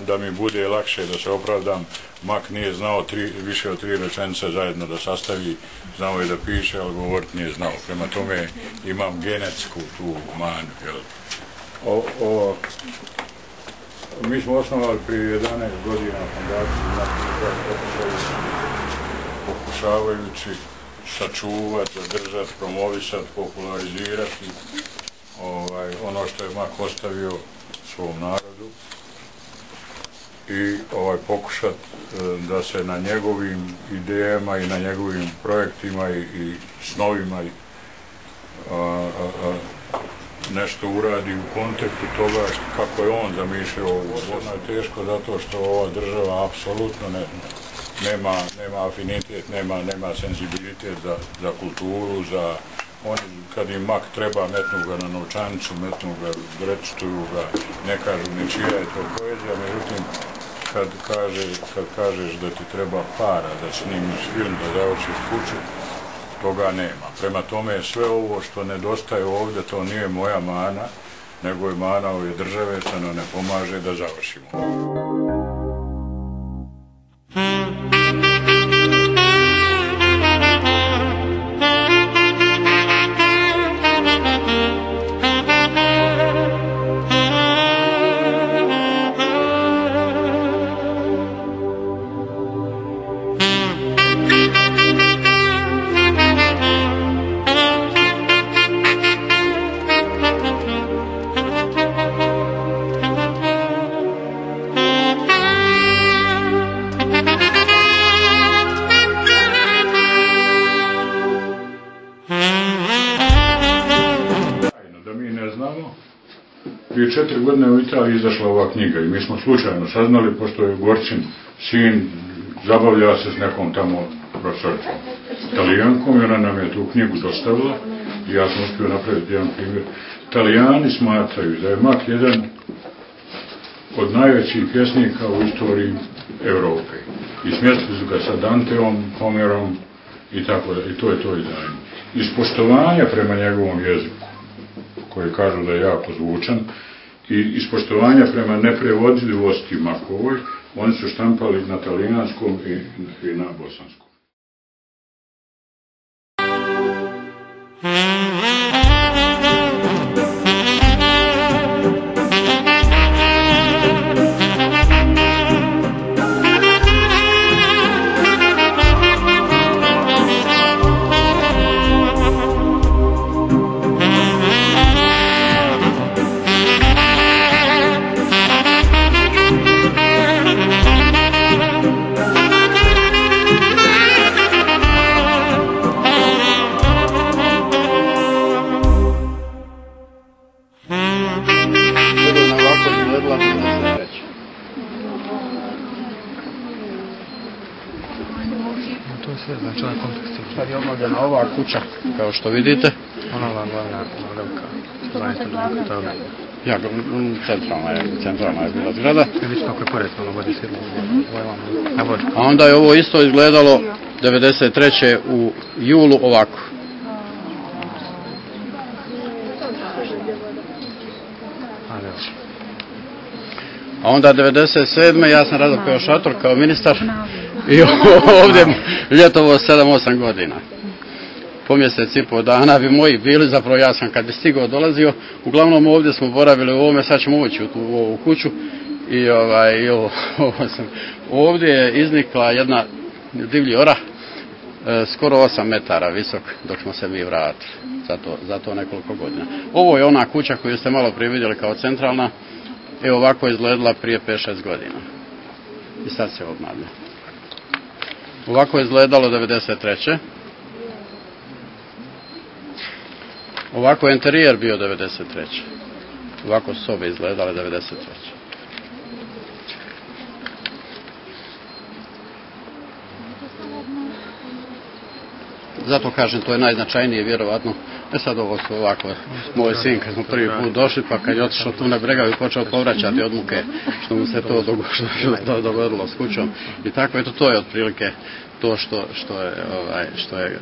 da mi bude lakše, da se opravdam, mak nije znao više od 3 rečenice zajedno da sastavi, znao je da piše, ali govoriti nije znao. Prema tome imam genetsku tu manu. Mi smo osnovali prije 11 godina fondaciju pokušavajući sačuvati, zadržati, promovisati, popularizirati ono što je mak ostavio svom narodu i pokušati da se na njegovim idejama i na njegovim projektima i snovima nešto uradi u kontekstu toga kako je on zamišljao ovo. Ono je teško zato što ova država apsolutno nema afinitet, nema senzibilitet za kulturu, kad im mak treba metnu ga na novčanicu, metnu ga, recituju ga, ne kažu ni čija je to poezija, međutim kad kažeš da ti treba para, da snimiš film, da završiš kuću, toga nema. Prema tome sve ovo što nedostaje ovdje, to nije moja mana, nego je mana ove države što nam ne pomaže da završimo. Prije 4 godine u Italiji izašla ova knjiga i mi smo slučajno saznali, pošto je Gorčin sin zabavljava se s nekom tamo profesoricom Italijankom i ona nam je tu knjigu dostavila i ja sam uspio napraviti jedan primjer. Italijani smatraju da je mak jedan od najvećih pjesnika u istoriji Europe i smjestili su ga sa Danteom, Homerom i tako da, i to je to izdanje. Iz poštovanja prema njegovom jeziku, koji kažu da je jako zvučan, i iz poštovanja prema neprevodljivosti makovoj, oni su štampali na talijanskom i na bosanskom. To je sve znači na kontekstu. Sad je obnovljena ova kuća, kao što vidite. Ona ova glavna velika. Ja, centralna je bila zgrada. Vidiš kako je pored, ono vodi svjetlo. A onda je ovo isto izgledalo 93. u julu ovako. A onda 97. ja sam razapeo šator kao ministar i ovdje ljetovo 7-8 godina. Po mjesec i po dana bi moji bili, zapravo ja sam kad bi stigao dolazio, uglavnom ovdje smo boravili u ovome, sad ćemo ući u ovu kuću i ovdje je iznikla jedna divlji orah, skoro 8 metara visok dok smo se mi vratili, za to nekoliko godina. Ovo je ona kuća koju ste malo prije vidjeli kao centralna, ovako je izgledala prije 5-6 godina i sad se obnavlja. Ovako je izgledalo 93. Ovako je interijer bio 93. Ovako su sobe izgledale 93. Zato kažem, to je najznačajnije vjerovatno. Sad ovo su ovako, moj sin kad smo prvi put došli, pa kad je otišao tu na Bregaju i počeo povraćati od muke što mu se to dogodilo s kućom. I tako, eto, to je otprilike to što je